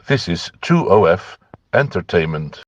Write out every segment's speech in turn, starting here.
This is 2OF Entertainment.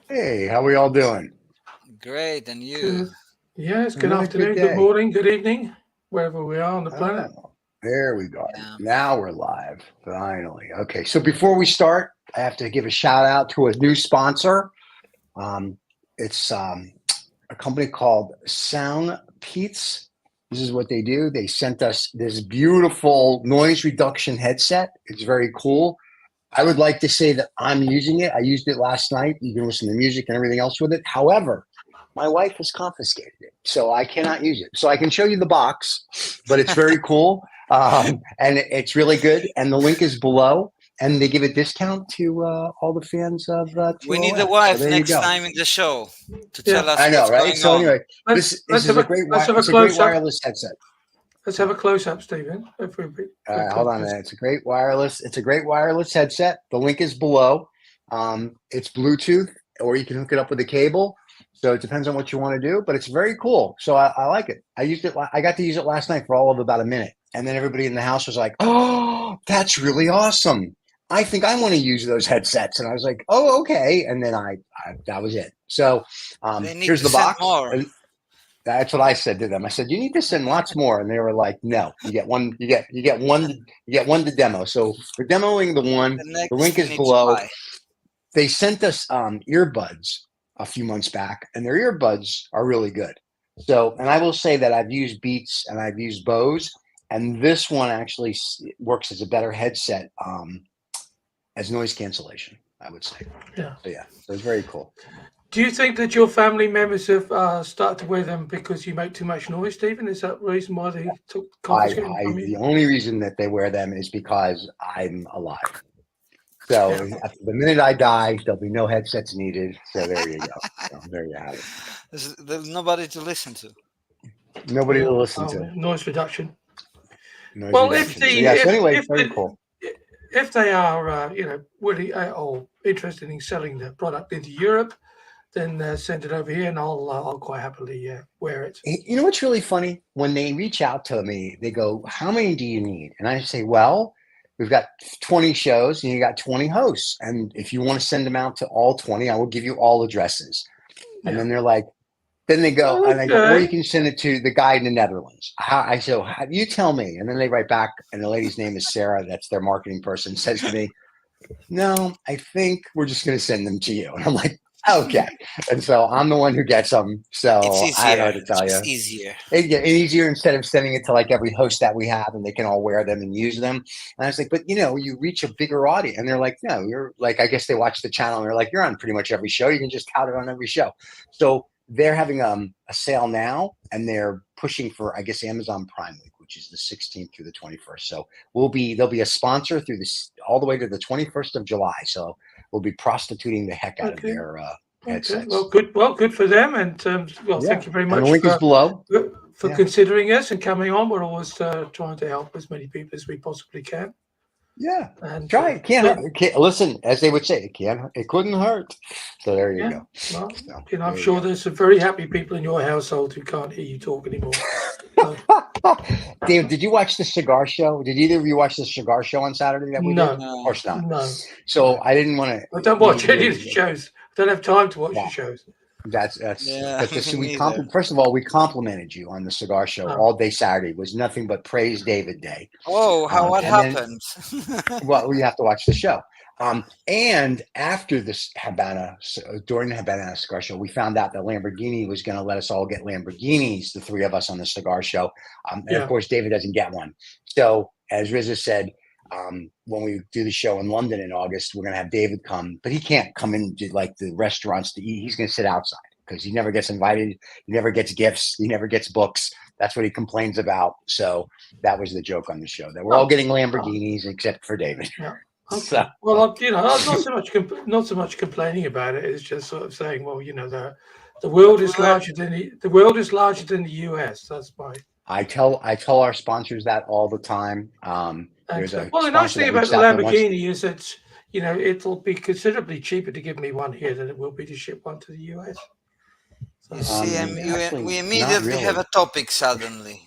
Hey, how we all doing? Great, and you? Good. Yes, good Another afternoon, good good day. morning, good evening, wherever we are on the planet. Oh, there we go. Yeah. Now we're live, finally. Okay, so before we start, I have to give a shout out to a new sponsor. It's a company called Sound Peats. This is what they do. They sent us this beautiful noise reduction headset. It's very cool. I would like to say that I'm using it. I used it last night. You can listen to music and everything else with it. However, my wife has confiscated it, so I cannot use it. So I can show you the box, but it's very cool, and it's really good. And the link is below, and they give a discount to all the fans of We need the 2OF. wife So there you next go. time in the show to Yeah. tell us I know, what's right? going So on. anyway, Let's, this let's is have a a great let's have a it's a great close up. wireless headset. Let's have a close up, Stephen. If we, Hold on a minute. It's a great wireless headset. The link is below. It's Bluetooth, or you can hook it up with a cable. So it depends on what you want to do, but it's very cool. So I like it. I used it. I got to use it last night for all of about a minute, and then everybody in the house was like, "Oh, that's really awesome! I think I want to use those headsets." And I was like, "Oh, okay." And then I that was it. So They need here's to the send box. more. And that's what I said to them. I said, "You need to send lots more," and they were like, "No, you get one. You get one to demo." So we're demoing the one. The The next link you is need to below. buy. They sent us earbuds a few months back, and their earbuds are really good. So, and I will say that I've used Beats and I've used Bose, and this one actually works as a better headset as noise cancellation, I would say. yeah. So yeah, so it's very cool. Do you think that your family members have started to wear them because you make too much noise, Stephen? Is that the reason why they took confiscated them from The you? only reason that they wear them is because I'm alive. So Yeah. after the minute I die, there'll be no headsets needed. So there you go. So there you have it. There's nobody to listen to. Nobody Yeah. to listen to. Noise reduction. Noise Well, reduction. So yeah. So anyway, very cool. if they are willing or interested in selling the product into Europe, then send it over here, and I'll quite happily wear it. You know what's really funny? When they reach out to me, they go, "How many do you need?" And I say, "Well, we've got 20 shows and you got 20 hosts. And if you want to send them out to all 20, I will give you all addresses." And Yeah. then they're like, then they go, and I go, "Or you Okay. can send it to the guy in the Netherlands." I say, "You tell me." And then they write back, and the lady's name is Sarah. That's their marketing person. Says to me, "No, I think we're just going to send them to you." And I'm like, "Okay." And so I'm the one who gets them. So It's I don't know easier. what to It's tell you. just easier. It get easier instead of sending it to like every host that we have and they can all wear them and use them. And I was like, but you reach a bigger audience. And they're like, no, you're like, I guess they watch the channel and they're like, you're on pretty much every show. You can just tout it on every show. So they're having a sale now and they're pushing for, I guess, Amazon Prime Week, which is the 16th through the 21st. So there'll be a sponsor through this all the way to the 21st of July. So we'll be prostituting the heck out of their headsets. Okay. Well, good for them. And thank you very And the much link is below. for considering us and coming on. We're always trying to help as many people as we possibly can. Yeah, And try it. Listen, as they would say, it couldn't hurt. So there you go. Well, So, I'm sure there's some very happy people in your household who can't hear you talk anymore. Dave, did you watch the cigar show? Did either of you watch the cigar show on Saturday that we did? Of course not. No. So I didn't want to. I don't watch any of the shows. I don't have time to watch the shows. That's Yeah, we first of all, we complimented you on the cigar show all day Saturday. It was nothing but praise David day. Oh, what happened? Well, you have to watch the show. And after this during the Havana cigar show, we found out that Lamborghini was going to let us all get Lamborghinis, the three of us on the cigar show. And of course, David doesn't get one. So as Riza said, when we do the show in London in August, we're going to have David come, but he can't come into like the restaurants to eat. He's going to sit outside because he never gets invited. He never gets gifts. He never gets books. That's what he complains about. So that was the joke on the show, that we're all getting Lamborghinis except for David. Yeah. Okay. So, Well, I'm not so much complaining about it. It's just sort of saying, well, the world But is we were- larger than the world is larger than the US. That's my. I tell our sponsors that all the time. There's a Well, the nice sponsor thing that about reached the out that wants. Lamborghini is that it'll be considerably cheaper to give me one here than it will be to ship one to the US. You see, Actually, we not immediately have really. a topic suddenly.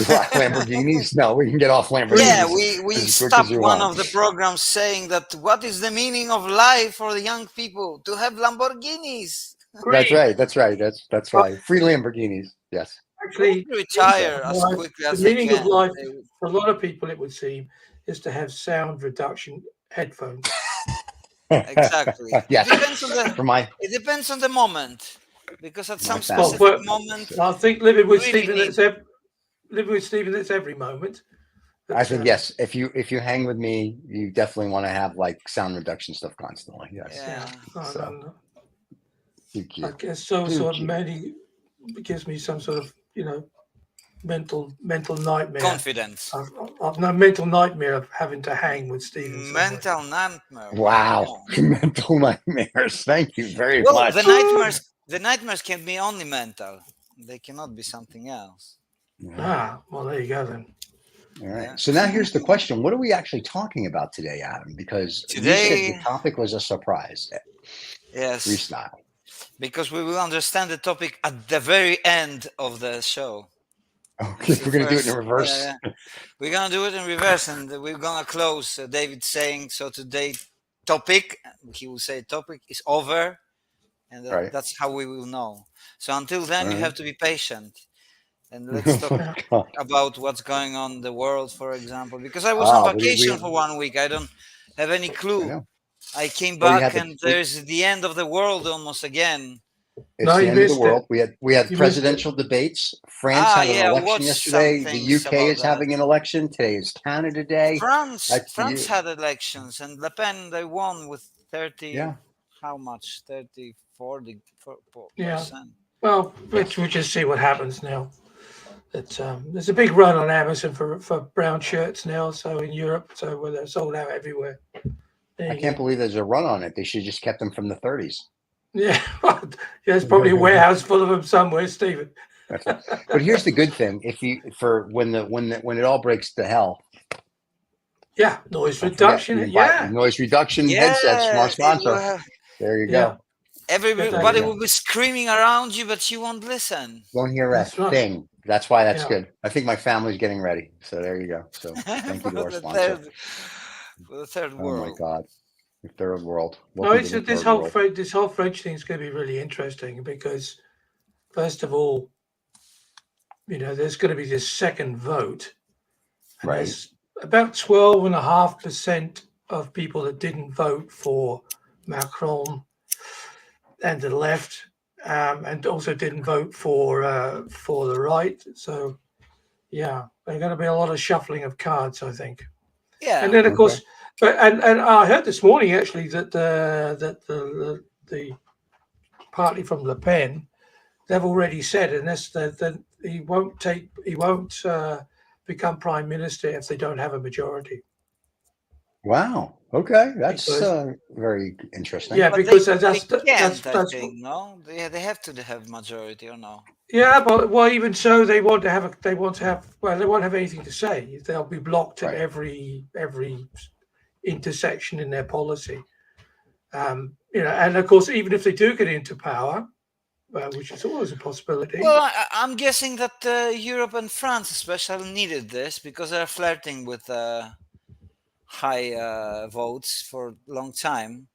What, Lamborghinis? No, we can get off Lamborghinis Yeah, we as quick as stopped you one want. of the programs saying that what is the meaning of life for the young people? To have Lamborghinis. That's right. That's right. That's right. Free Lamborghinis. Yes. Actually, Retire as life, quickly the as they meaning of can. life for a lot of people, it would seem, is to have sound reduction headphones. Exactly. Yes. It depends on For my it depends on the moment, because at some family. specific moment, I think living with really Stephen, need. that's every moment. I think yes. If you hang with me, you definitely want to have like sound reduction stuff constantly. Yes. Yeah. So too I cute. guess so. Too Sort of cute. maybe gives me some sort of mental nightmare. Confidence. I've no mental nightmare of having to hang with Stephen. somewhere. Mental nightmare. Wow. Mental nightmares. Thank you very Well, much. the nightmares can be only mental. They cannot be something else. Well, there you go then. All right. Yeah. So now here's the question: what are we actually talking about today, Adam? Because you Today- said the topic was a surprise. Yes, Freestyle. because we will understand the topic at the very end of the show. Okay, we're gonna do it in reverse. Yeah. We're gonna do it in reverse, and we're gonna close. David saying so. Today topic, he will say topic is over, and Right. that's how we will know. So until then, you Right. have to be patient, and let's talk God. about what's going on in the world, for example. Because I was on vacation we- for 1 week, I don't have any I clue. know. I came Well, you back, had and there's the end of the world almost again. It's No, the you end of the missed world. it. We had You presidential debates. France had an I election watched yesterday. some The things UK is about that. having an election. Today is Canada Day. France That's had elections, and Le Pen, they won with 30. Yeah. How much? 30, 40 Yeah. percent. Well, we'll just see what happens now. There's a big run on Amazon for brown shirts now. So in Europe, so where they're sold out everywhere. There I you can't go. believe there's a run on it. They should just kept them from the 30s. Yeah, there's probably a warehouse full of them somewhere, Stephen. But here's the good thing: when it all breaks to hell, Yeah, noise don't forget, reduction. you can buy noise reduction headsets from our sponsor. There you go. Everybody will be screaming around you, but you won't listen. Won't hear a That's right. thing. That's why that's Yeah. good. I think my family's getting ready. So there you go. So thank you to our the sponsor. for the third Oh world. my God. The third world. No, Welcome to the this third whole world. this whole French thing is going to be really interesting because, first of all, there's going to be this second vote, and Right. there's about 12.5% of people that didn't vote for Macron and the left, and also didn't vote for the right. So, yeah, there's going to be a lot of shuffling of cards, I think. Yeah. And then, of Okay. course, but and I heard this morning actually that the party from Le Pen, they've already said, and that's that he won't become prime minister if they don't have a majority. Wow. Okay. That's Because- very interesting. Yeah, But because they that's can't, I that's think, no? They have to have majority or no? yeah, but well, even so, they won't have they won't have anything to say. They'll be blocked Right. at every intersection in their policy. And of course, even if they do get into power, which is always a possibility. Well, I'm guessing that Europe and France especially needed this because they're flirting with high votes for a long time.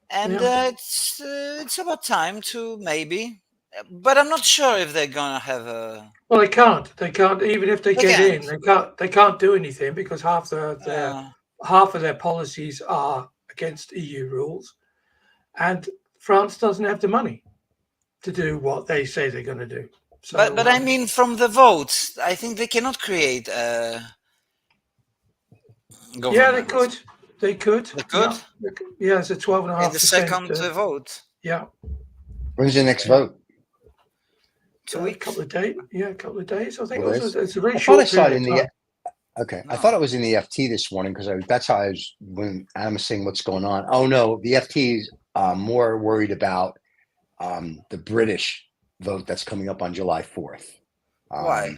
And it's about time to maybe, but I'm not sure if they're gonna have a. Well, they can't. They can't. Even if they get can't. in, they can't. They can't do anything because half of their policies are against EU rules, and France doesn't have the money to do what they say they're going to do. So, but I mean, from the votes, I think they cannot create a government. yeah, they could. They could. They could? Yeah, it's a 12.5%. In the second vote. Yeah. When's the next vote? 2 A weeks. couple of days. Yeah, a couple of days. I think Well, it's a very I thought short I saw it period in of the. time. Okay, I No. thought it was in the FT this morning because that's how I was when Adam was saying what's going on. Oh no, the FT is more worried about the British vote that's coming up on July 4th. Why?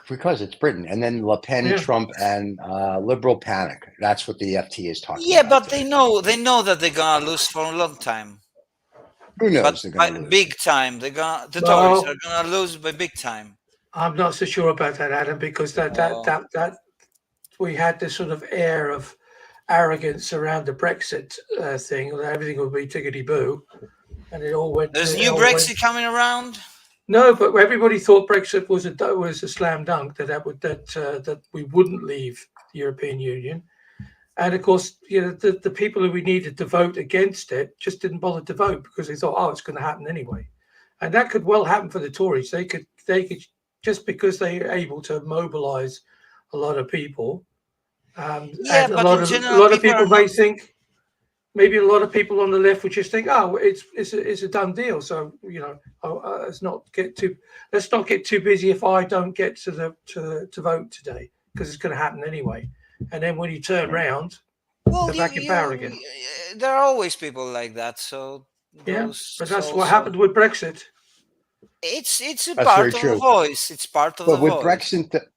Because it's Britain, and then Le Pen, Yeah. Trump, and liberal panic. That's what the FT is talking Yeah, about. but they know that they're gonna lose for a long time. Who knows But they're by going to lose? big time, the Tories Well, are gonna lose by big time. I'm not so sure about that, Adam, because that we had this sort of air of arrogance around the Brexit thing, that everything would be tickety boo, and it all went. There's it new all Brexit went- coming around. No, but everybody thought Brexit was a slam dunk, that we wouldn't leave the European Union, and of course, the people who we needed to vote against it just didn't bother to vote because they thought, oh, it's going to happen anyway, and that could well happen for the Tories. They could just because they're able to mobilise a lot of people, Yeah, and but in a general, lot of people are people may not. think. Maybe a lot of people on the left would just think, "Oh, it's a done deal." So let's not get too busy if I don't get to vote today because it's going to happen anyway. And then when you turn round, Well, they're back in power again. there are always people like that. So Yeah, those but that's what also. happened with Brexit. It's a That's very part of the true. voice. It's part of the But voice.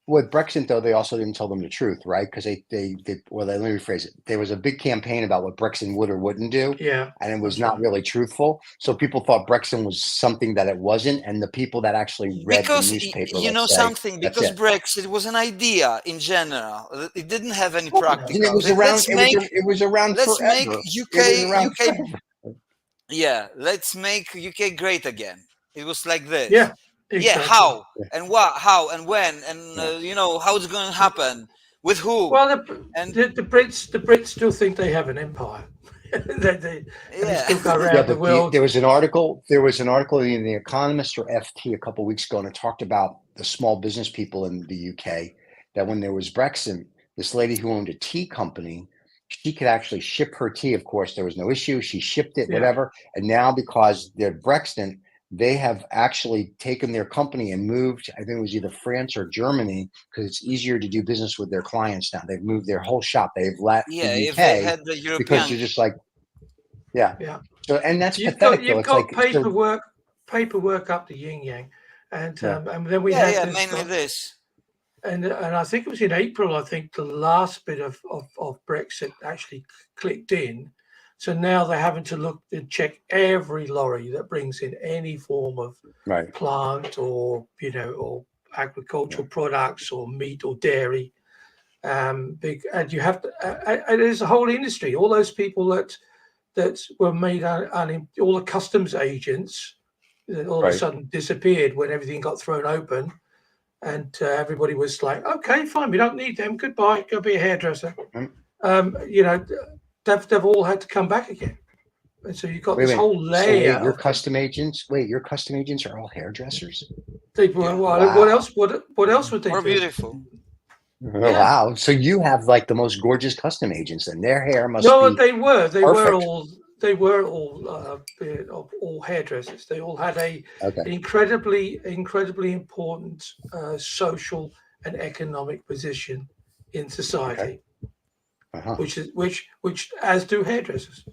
with Brexit though, they also didn't tell them the truth, right? Because let me rephrase it. There was a big campaign about what Brexit would or wouldn't do, Yeah, and it was that's not right. really truthful. So people thought Brexit was something that it wasn't, and the people that actually read the Because newspaper, you know let's say, something, that's because it. Brexit was an idea in general. It didn't have any No. And it practical. was around. Let's make It was around let's make forever. It was UK around UK forever. yeah, let's make UK great again. It was like this. Yeah, Yeah, exactly. how and what, how and when, and Yeah. how it's going to happen, with who, Well, and the Brits still think they have an empire. And they yeah. still go Yeah, around the but world. there was an article. There was an article in the Economist or FT a couple of weeks ago, and it talked about the small business people in the UK. That when there was Brexit, this lady who owned a tea company, she could actually ship her tea. Of course, there was no issue. She shipped it, Yeah. whatever. And now because they're Brexit, they have actually taken their company and moved. I think it was either France or Germany because it's easier to do business with their clients now. They've moved their whole shop. They've left the Yeah, if they UK had the because European. they're just like, yeah. Yeah. So, and that's You've pathetic though. It's like, got so, paperwork up the yin yang, and yeah. and then we Yeah, had yeah, this, mainly this. and I think it was in April. I think the last bit of Brexit actually clicked in. So now they're having to look and check every lorry that brings in any form of Right. plant or or agricultural products or meat or dairy. Big, and you have to. And there's a whole industry. All those people that were made all the customs agents that all of a Right. sudden disappeared when everything got thrown open, and everybody was like, "Okay, fine, we don't need them. Goodbye. Go be a hairdresser." They've all had to come back again, and so you've got this whole So layer. wait, your custom agents. Wait, your custom agents are all hairdressers. Well, Wow. what else? What else would they More do? beautiful. Oh, wow. So you have like the most gorgeous custom agents, and their hair must No, be they were perfect. all hairdressers. They all had an Okay. incredibly important social and economic position in society, Uh-huh. which as do hairdressers.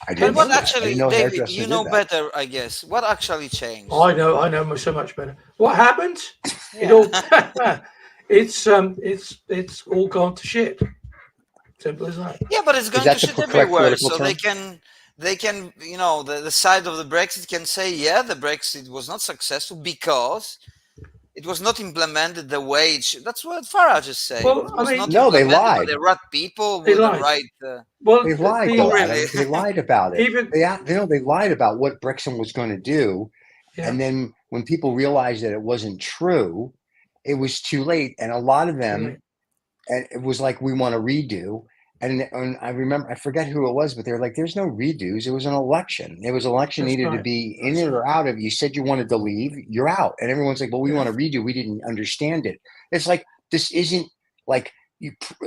I But didn't know what that. I actually, didn't know David, hairdressers you did know that. better, I guess. What actually changed? I know so much better. What happened? It Yeah. all it's all gone to shit. Simple as that. Yeah, but it's going to that the shit correct everywhere, political so term? they can, the side of the Brexit can say, yeah, the Brexit was not successful because it was not implemented the way it should. That's what Farage is saying. Well, It I was mean, not No, they implemented by lied. the right people They with the lied. right. Well, They lied, Oh, though, really? Adam. They lied about it. Even They lied about what Brexit was going to do, yeah. and then when people realized that it wasn't true, it was too late. And a lot of them, and it was like, we want to redo. And I remember, I forget who it was, but they were like, "There's no redos. It was an election. It was an election That's needed to right. be in it or out of. You said you wanted to leave. You're out." And everyone's like, "Well, we Yeah. want to redo. We didn't understand it." It's like this isn't like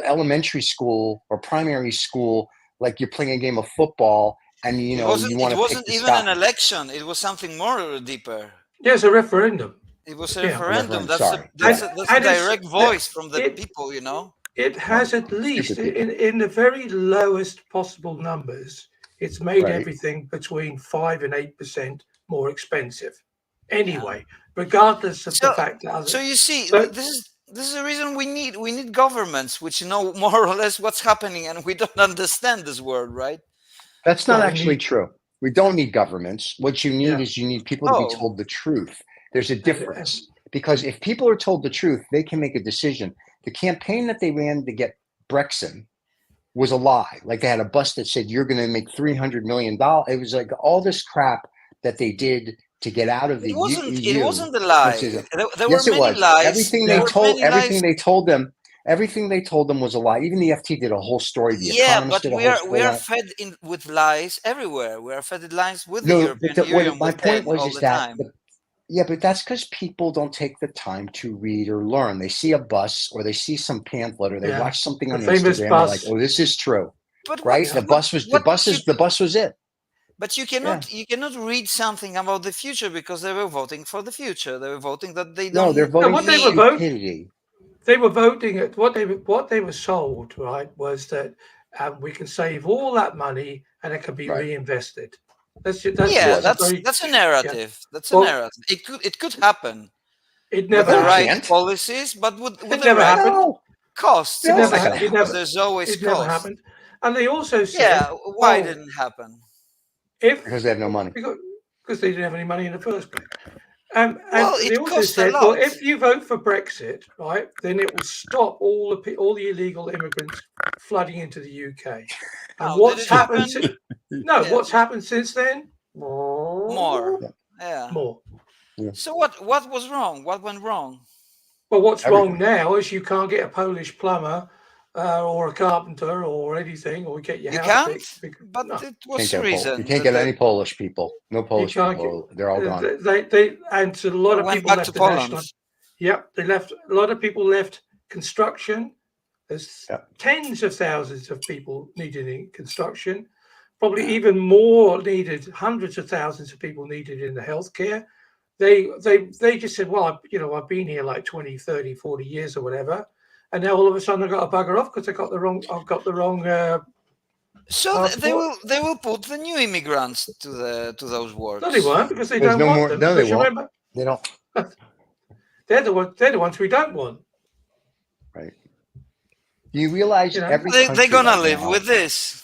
elementary school or primary school. Like you're playing a game of football, and you It know wasn't. you It want to pick wasn't the even an sky. election. It was something more deeper. Yeah, it's a referendum. It was a Yeah. referendum. That's Sorry. that's Yeah. a, that's a And it's- direct voice from the it- people, you know. It has at least, Stupid people. in the very lowest possible numbers, it's made Right. everything between 5 and 8% more expensive. Anyway, regardless of the fact that So you see, So- this is the reason we need governments which know more or less what's happening, and we don't understand this world, right? That's not Well, we actually need- true. We don't need governments. What you need Yeah. is you need people to be Oh. told the truth. There's a difference because if people are told the truth, they can make a decision. The campaign that they ran to get Brexit was a lie. Like they had a bus that said you're going to make $300 million. It was like all this crap that they did to get out of the It wasn't. EU. It wasn't a lie. Yes, it- There yes, were it many was. lies. Everything There they were told, many everything lies. they told them, everything they told them was a lie. Even the FT did a whole story. The Yeah, Economist but did a we whole are story on it. fed in with lies everywhere. We are fed lies with the No, European but Union. my with point them was all is the that time. yeah, but that's because people don't take the time to read or learn. They see a bus or they see some pamphlet or they Yeah. watch something The on famous Instagram. They're bus. like, "Oh, this is true." But Right? what- The bus was what you- the bus was it. But you cannot read something about the future because they were voting for the future. They were voting that they don't. No, they're voting what for they were voting- stupidity. they were voting at what they were sold, right, was that we can save all that money and it can be Right. reinvested. That's Yeah, very- that's a narrative. That's a Well- narrative. It could happen it with never the No, it right can't. policies, but with the never right happened. No, costs. No, it's not also, gonna because happen. there's always It never costs. happened. And they also said, Yeah, why oh, didn't it happen? if because they have no money. because they didn't have any money in the first place. And Well, they it also costs a said, well, lot. if you vote for Brexit, right, then it will stop all the illegal immigrants flooding into the UK. And Oh, what's did it happened? happen? No, Yeah. what's happened since then? More. Yeah. More. So what was wrong? What went wrong? But what's Everything. wrong now is you can't get a Polish plumber or a carpenter or anything, or get your You house can't. fixed. But No. it was Can't the get reason. you can't that get any Polish people. No Polish can't people. They're all gone. They and so a lot they of went people back left to the Poland. national. Yep, they left. A lot of people left construction. There's Yep. tens of thousands of people needed in construction. Probably Yeah. even more needed. Hundreds of thousands of people needed in the healthcare. They just said, well, I've been here like 20, 30, 40 years or whatever, and now all of a sudden I've got to bugger off because I've got the wrong. So they passport. will put the new immigrants to those works. No, they weren't because they There's don't no want more- them. no, they because you won't. remember, They don't. they're the ones we don't want. Right. Do you realize every They're country gonna right live now- with this.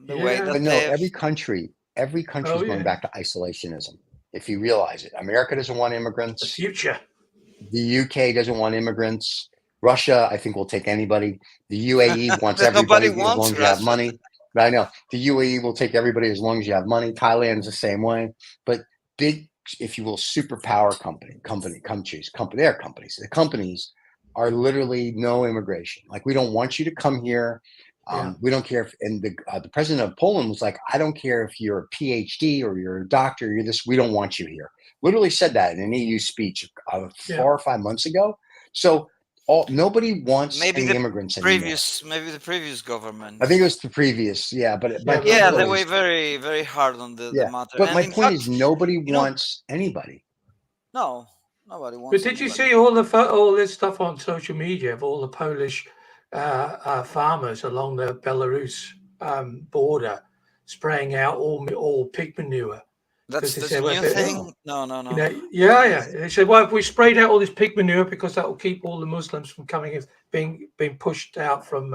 The way Yeah. that But no, they every country is going back to isolationism. If you realize it, America doesn't want The immigrants. future. The UK doesn't want immigrants. Russia, I think, will take anybody. The UAE wants Nobody everybody as wants long as you have Russia. money. I know the UAE will take everybody as long as you have money. Thailand's the same way. But big, if you will, superpower countries. They're companies. The companies are literally no immigration. Like, we don't want you to come here. We don't care if, and the president of Poland was like, I don't care if you're a PhD or you're a doctor, you're this, we don't want you here. Literally said that in an EU speech 4 or 5 months ago. So nobody wants any immigrants anymore. Maybe the previous government. I think it was the previous, But my Yeah, point they is- were very, very hard on the matter. But And my in point fact, is, nobody you know- wants anybody. No, nobody wants. But did you anybody. see all this stuff on social media of all the Polish farmers along the Belarus border spraying out all pig manure? That's they the said, well, new they- thing. No. They said, well, if we sprayed out all this pig manure because that will keep all the Muslims from coming in, being pushed out from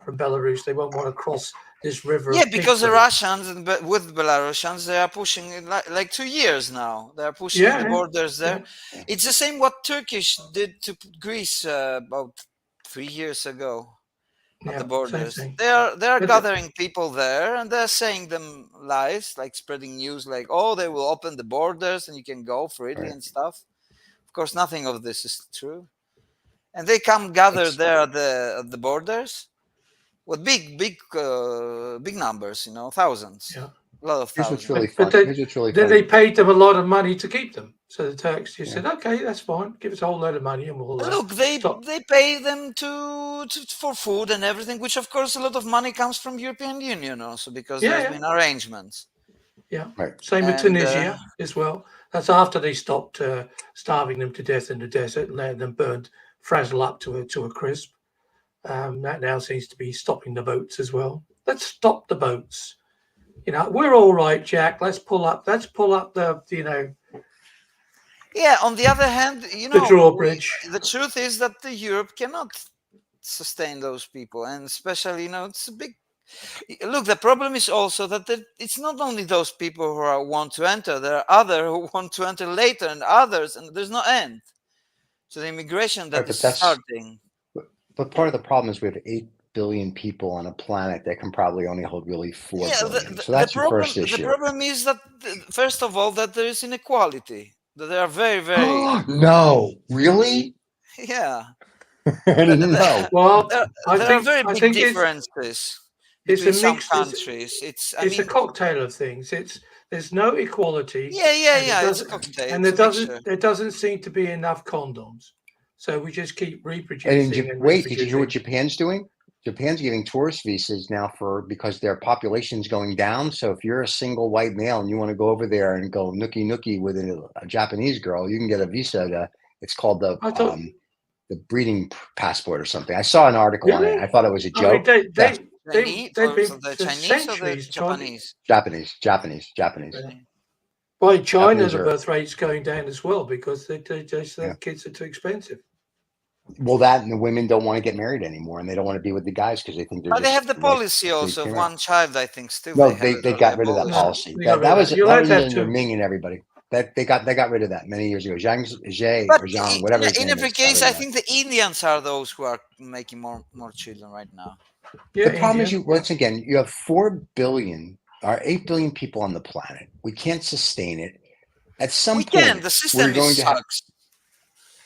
Belarus, they won't want to cross this river. Yeah, of because the pig Russians and with Belarusians, they are pushing it like 2 years now. They are pushing the borders there. Yeah. It's the same what Turkish did to Greece about 3 years ago at the borders. same thing. They are But gathering people there and they're saying them lies, like spreading news like, oh, they will open the borders and you can go freely and stuff. Of course, nothing of this is true. And they come gather there at the borders with big numbers, thousands. Yeah. A lot of Here's thousands. what's really But funny. Here's what's really Then funny. they paid them a lot of money to keep them. So the Turks just said, okay, that's fine. Give us a whole load of money and we'll Look, they pay them for food and everything, which of course a lot of money comes from European Union also because there's been arrangements. Yeah. Right. Same with And Tunisia as well. That's after they stopped starving them to death in the desert and letting them burn, frazzle up to a crisp. That now seems to be stopping the boats as well. Let's stop the boats. We're all right, Jack. Let's pull up the yeah, on the other hand, the drawbridge. the truth is that the Europe cannot sustain those people, and especially, it's a big look. The problem is also that it's not only those people who want to enter. There are others who want to enter later, and others, and there's no end to the immigration that Right, is starting. but part of the problem is we have 8 billion people on a planet that can probably only hold really 4 Yeah, billion. So that's your first the issue. problem is that first of all, that there is inequality. That they are very, very No, really? yeah. I didn't know. Well, There I are think very I big think differences it's a between some mix. countries. It's a cocktail of things. There's no equality. Yeah. It's Doesn't, a cocktail. and It's a mixture. there doesn't seem to be enough condoms. So we just keep And reproducing and wait, did you hear what reproducing. Japan's doing? Japan's giving tourist visas now because their population's going down. So if you're a single white male and you want to go over there and go nookie nookie with a Japanese girl, you can get a visa. It's called the breeding passport or something. I saw an article on it. Really? I thought it was a I mean, joke. Chinese, they've or been the for Chinese or the centuries trying. Japanese? Japanese. Well, in China, Japanese the are- birth rate's going down as well because they say Yeah. kids are too expensive. Well, that and the women don't want to get married anymore, and they don't want to be with the guys because they think they're. But they just have the like policy also of female. one child. I think still. No, they they got rid of that No, policy. they got rid That of was that. You're that allowed was to have under two. Ming and everybody. That they got rid of that many years ago. Zhang But or Zhang, whatever his in name every is. got case, rid I of that. think the Indians are those who are making more children right now. Yeah, The problem is, India. once again, you have 4 billion or 8 billion people on the planet. We can't sustain it. At some We point, can. The system we're going to have. sucks.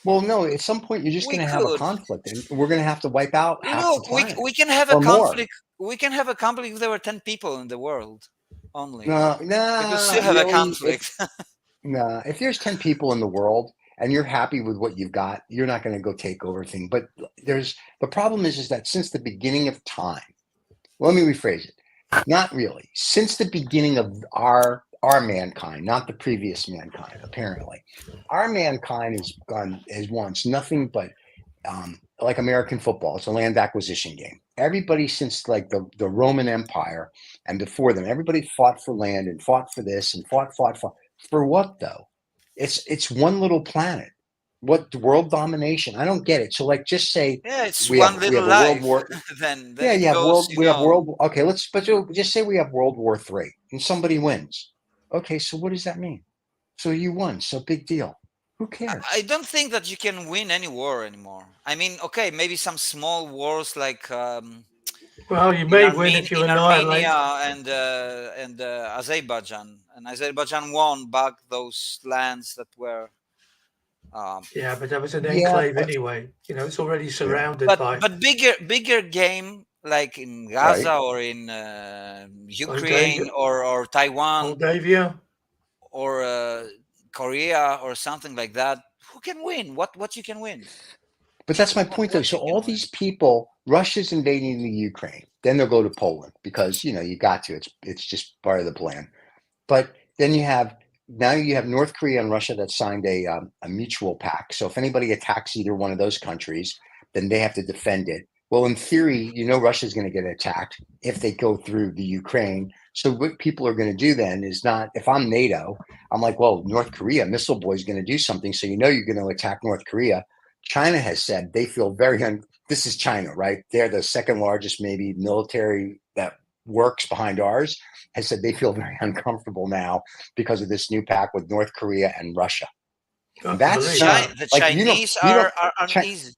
Well, no, at some point, you're just We going to have a could. conflict, and we're going to have to wipe out half Look, the planet we can have a or more. conflict. We can have a conflict if there were 10 people in the world only. No, We could still have a really. conflict. If there's 10 people in the world and you're happy with what you've got, you're not going to go take over things. But the problem is that since the beginning of time, let me rephrase it. Not really. Since the beginning of our mankind, not the previous mankind, apparently, our mankind has wants nothing but like American football. It's a land acquisition game. Everybody since like the Roman Empire and before them, everybody fought for land and fought for this and fought. For what though? It's one little planet. What world domination? I don't get it. So like, just say It's we one have little a life. world war. then Yeah, it you have goes, we have world. Okay, but just say we have World War III and somebody wins. Okay, so what does that mean? So you won. So big deal. Who cares? I don't think that you can win any war anymore. I mean, okay, maybe some small wars like Well, you may win if you in annihilate. Armenia and Azerbaijan. And Azerbaijan won back those lands that were. Yeah, but that was an Yeah, enclave but- anyway. It's already surrounded by. But bigger game like in Gaza or in Ukraine or Taiwan Moldavia. or Korea or something like that. Who can win? What you can win? But that's my point, though. So all these people, Russia's invading the Ukraine. Then they'll go to Poland because you got to. It's just part of the plan. But then you have North Korea and Russia that signed a mutual pact. So if anybody attacks either one of those countries, then they have to defend it. Well, in theory, Russia's going to get attacked if they go through the Ukraine. So what people are going to do then is not, if I'm NATO, I'm like, well, North Korea, Missile Boy is going to do something. So you're going to attack North Korea. China has said they feel this is China, right? They're the second largest maybe military that works behind ours, has said they feel very uncomfortable now because of this new pact with North Korea and Russia. That's the Chinese are uneasy.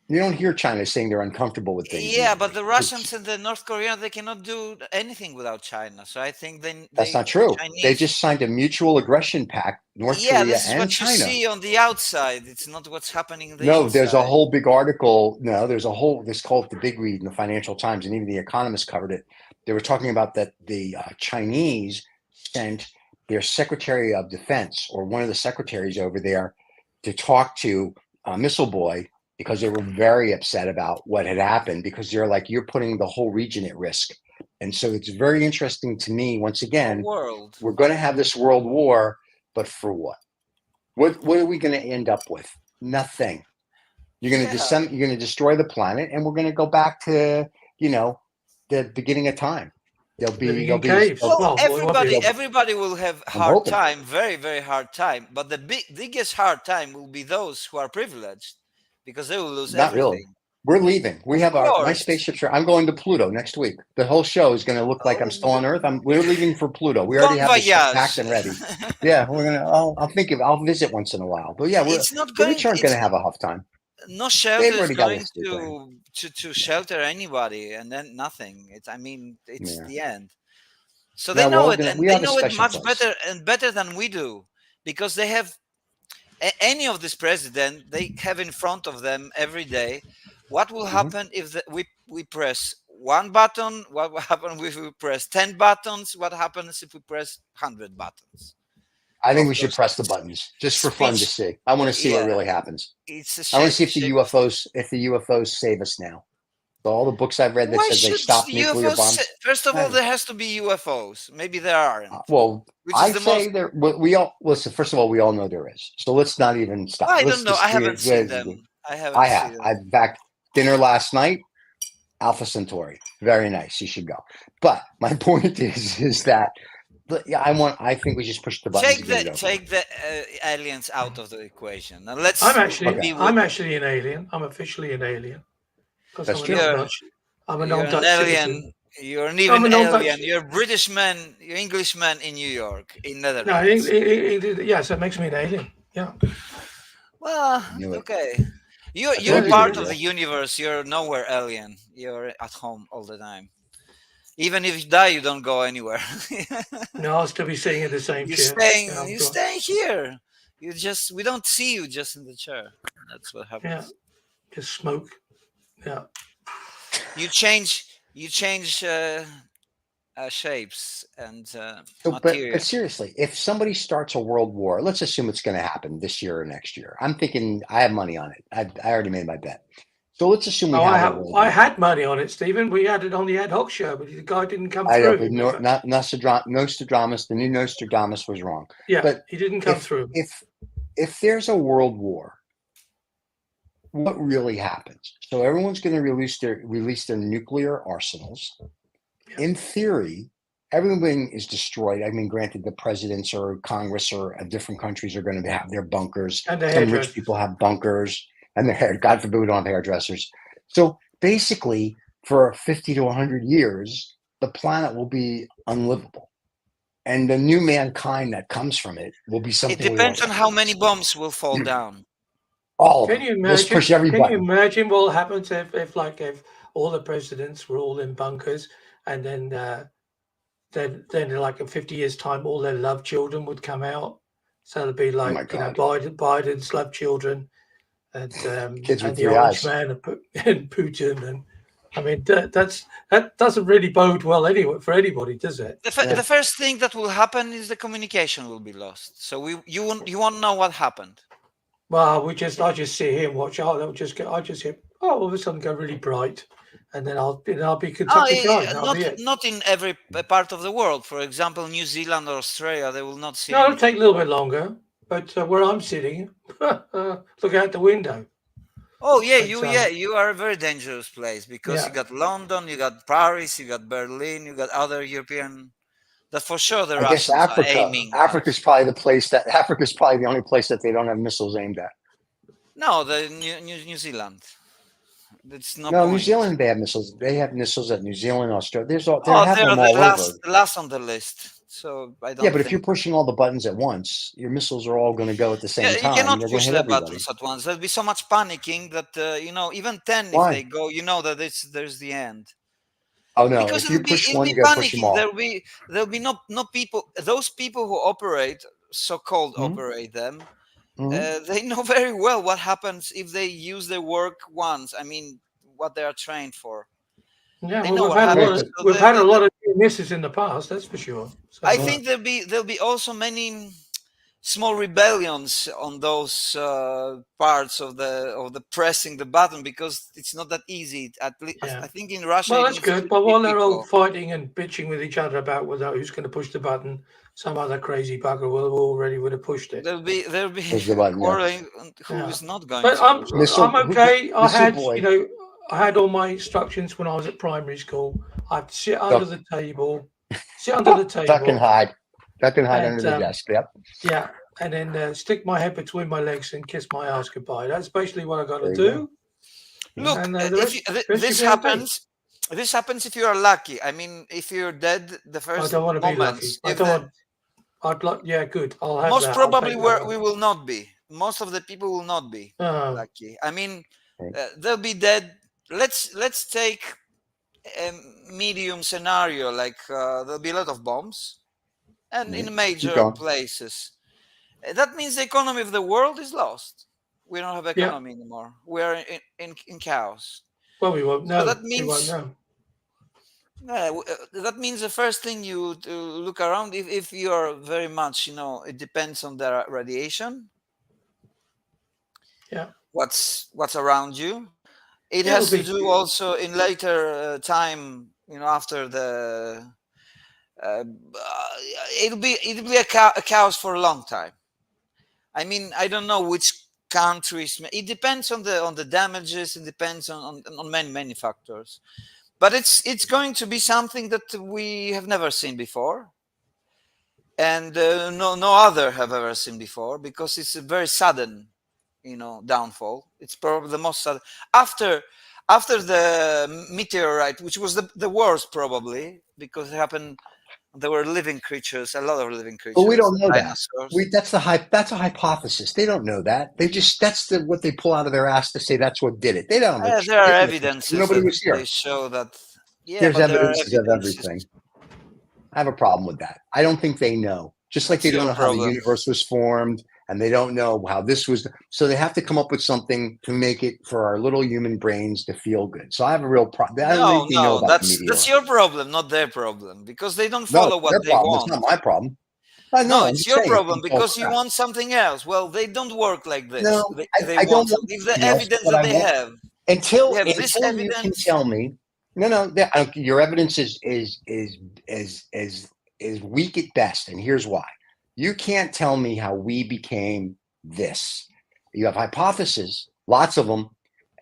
You don't hear China saying they're uncomfortable with things. Yeah, but the Russians and the North Koreans, they cannot do anything without China. So I think that's not true. They just signed a mutual aggression pact, North Korea and China. Yeah, this is what you see on the outside. It's not what's happening in the inside. inside. There's a whole big article. No, there's a whole, this called The Big Read in the Financial Times, and even The Economist covered it. They were talking about that the Chinese sent their Secretary of Defense or one of the secretaries over there to talk to Missile Boy, because they were very upset about what had happened, because they're like, you're putting the whole region at risk And so it's very interesting to me. Once again, World. we're going to have this world war, but for what? What are we going to end up with? Nothing. You're going to you're going to destroy the planet, and we're going to go back to the beginning of time. Living in caves. Well, Well, everybody will have hard time, very, very hard time. But the biggest hard time will be those who are privileged, because they will lose everything. Really. We're leaving. We have my spaceships. I'm going to Pluto next week. The whole show is going to look like I'm still on Earth. We're leaving for Pluto. We already have this packed and ready. Yeah, we're gonna. I'll visit once in a while. But yeah, the rich aren't going to have a tough time. No shelter is going to shelter anybody, and then nothing. It's the end. So they know it, and they know it much better than we do, because they have any of this president. They have in front of them every day. What will happen if we press one button? What will happen if we press 10 buttons? What happens if we press 100 buttons? I think we should press the buttons just for fun to see. I want to see what really happens. I want to see if the UFOs save us now. So all the books I've read that says they stopped nuclear bombs. First of all, there has to be UFOs. Maybe there aren't. I say there. We all listen. First of all, we all know there is. So let's not even stop. I don't know. I haven't seen them. I have. In fact, dinner last night. Alpha Centauri, very nice. You should go. But my point is that. I think we just push the button. Take the aliens out of the equation. Now let's. I'm actually an alien. I'm officially an alien. That's true. I'm a non-Dutch citizen. You're an alien. You're a British man. You're Englishman in New York, in Netherlands. No, so it makes me an alien. Yeah. Well, okay. You're part of the universe. You're nowhere alien. You're at home all the time. Even if you die, you don't go anywhere. No, I'll still be sitting in the same chair. You're staying here. We don't see you just in the chair. That's what happens. Yeah, just smoke. Yeah. You change shapes and material. But seriously, if somebody starts a world war, let's assume it's going to happen this year or next year. I'm thinking I have money on it. I already made my bet. So let's assume I had money on it, Stephen. We had it on the ad hoc show, but the guy didn't come through. I know, not Nostradamus. The new Nostradamus was wrong. Yeah, but he didn't come through. If there's a world war, what really happens? So everyone's going to release their nuclear arsenals. Yeah. In theory, everything is destroyed. I mean, granted, the presidents or Congress or different countries are going to have their bunkers. And some rich people have bunkers. And their hair, God forbid we don't have hairdressers. So basically, for 50 to 100 years, the planet will be unlivable. And the new mankind that comes from it will be something. It depends on how many bombs will fall down. All can you imagine? Let's push every button. You imagine what happens if all the presidents were all in bunkers, and then in like in 50 years' time, all their love children would come out. So it'd be like Biden's love children. And kids with the Orange Man and Putin, and I mean that doesn't really bode well anyway for anybody, does it? The first thing that will happen is the communication will be lost. So you won't know what happened. Well, I just sit here and watch. I just hear all of a sudden go really bright, and then I'll be Kentucky Fried. Not in every part of the world. For example, New Zealand or Australia, they will not see. No, it'll take a little bit longer. But where I'm sitting, look out the window. Oh yeah, you are a very dangerous place because you got London, you got Paris, you got Berlin, you got other European. That for sure the Russians are aiming. Africa's probably the only place that they don't have missiles aimed at. No, the New Zealand. It's no. New Zealand they have missiles. They have missiles at New Zealand, Australia. They're the last on the list. So I don't. Yeah, but if you're pushing all the buttons at once, your missiles are all going to go at the same time. You cannot push the buttons at once. There'll be so much panicking that even 10 if they go, that there's the end. Oh no! Because if you push one, you got to push them all. There'll be no people. Those people who operate, so-called operate them, they know very well what happens if they use their work once. I mean, what they are trained for. Yeah, we've had a lot of misses in the past, that's for sure. So, I think there'll be also many small rebellions on those parts of the pressing the button, because it's not that easy. At least Yeah. I think in Russia. Well, it that's needs good. to But be while they're all equal. fighting and bitching with each other about who's going to push the button, some other crazy bugger would have pushed it. There'll be Push the button, yeah. quarreling who Yeah. is not going But to. I'm Mr. okay. I Mr. had Boy. I had all my instructions when I was at primary school. I'd sit under the table, Duck and hide. Duck and hide And, under the desk. Yep. yeah, and then stick my head between my legs and kiss my ass goodbye. That's basically what I got to There you do. Look, And this happens. This happens if you are lucky. I mean, if you're dead, the I first don't want to be lucky. moments. I don't want. I'd like. Yeah, good. I'll have Most that. probably, I'll take that we one. will not be. Most of the people will not be Oh, lucky. I mean, Okay. they'll be dead. Let's take a medium scenario, like there'll be a lot of bombs, and in major going. places. That means the economy of the world is lost. We don't have economy anymore. We are in chaos. well, we won't know. So that We won't means know. that means the first thing you to look around, if you are very much, it depends on the radiation. Yeah. What's around you. It It'll has to be- do also in later time, after the it'll be a chaos for a long time. I mean, I don't know which countries. It depends on the damages. It depends on many factors. But it's going to be something that we have never seen before, and no other have ever seen before, because it's a very sudden, downfall. It's probably the most sudden after the meteorite, which was the worst probably, because it happened. There were living creatures, a lot of living creatures. But we don't know that. Dinosaurs. That's a hypothesis. They don't know that. That's what they pull out of their ass to say that's what did it. They don't know. There are evidences. Nobody was here. They show that. Yeah, There's but there are evidences of everything. I have a problem with that. I don't think they know. Just like they don't know how the universe was formed, and they don't know how this was. So they have to come up with something to make it for our little human brains to feel good. So I have a real problem. No, that's your problem, not their problem, because they don't follow what they want. It's not my problem. No, it's your problem, because you want something else. Well, they don't work like this. No, they want something. The evidence that they have. Until this you evidence. can tell me. No. Your evidence is weak at best, and here's why. You can't tell me how we became this. You have hypotheses, lots of them,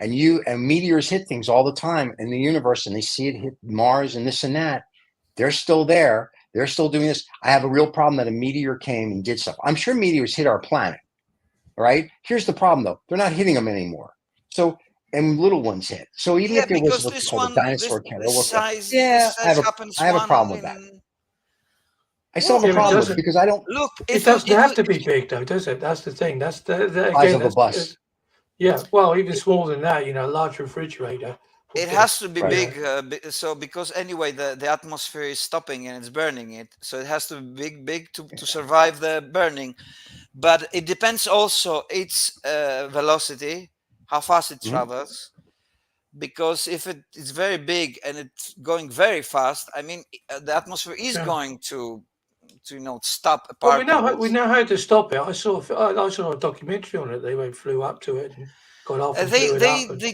and meteors hit things all the time in the universe, and they see it hit Mars and this and that. They're still there. They're still doing this. I have a real problem that a meteor came and did stuff. I'm sure meteors hit our planet, right? Here's the problem, though. They're not hitting them anymore. So, and little ones hit. So even if there was what's called a dinosaur killer, I have a problem with that. I still have a problem with it because I don't. Look, it doesn't have to be big, though, does it? That's the thing. That's the size of a bus. Yeah, well, even smaller than that. Large refrigerator. It has to be big. So because anyway, the atmosphere is stopping and it's burning it. So it has to be big to survive the burning. But it depends also its velocity, how fast it travels. Because if it's very big and it's going very fast, I mean, the atmosphere is going to stop a part. Well, we know how to stop it. I saw a documentary on it. They flew up to it and got off. And they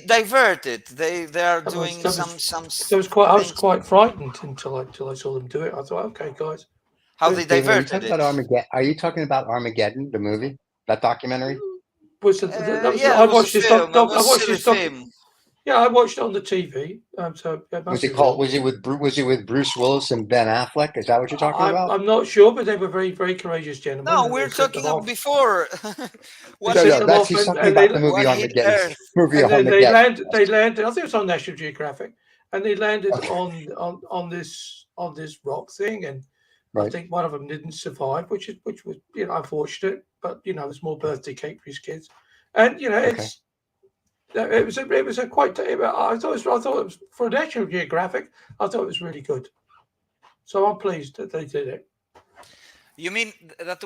divert it. They are doing some. I was quite frightened until I saw them do it. I thought, okay, guys. How they diverted it. Are you talking about Armageddon, the movie, that documentary? I watched this film. Yeah, I watched it on the TV. Was it with Bruce Willis and Ben Affleck? Is that what you're talking about? I'm not sure, but they were very, very courageous gentlemen. No, we're talking before. He's talking about the movie Armageddon. They landed. I think it was on National Geographic, and they landed on this rock thing, and I think one of them didn't survive, which was unfortunate. But it was more birthday cake for his kids, and it's. It was a quite. I thought it was for National Geographic. I thought it was really good. So I'm pleased that they did it. You mean that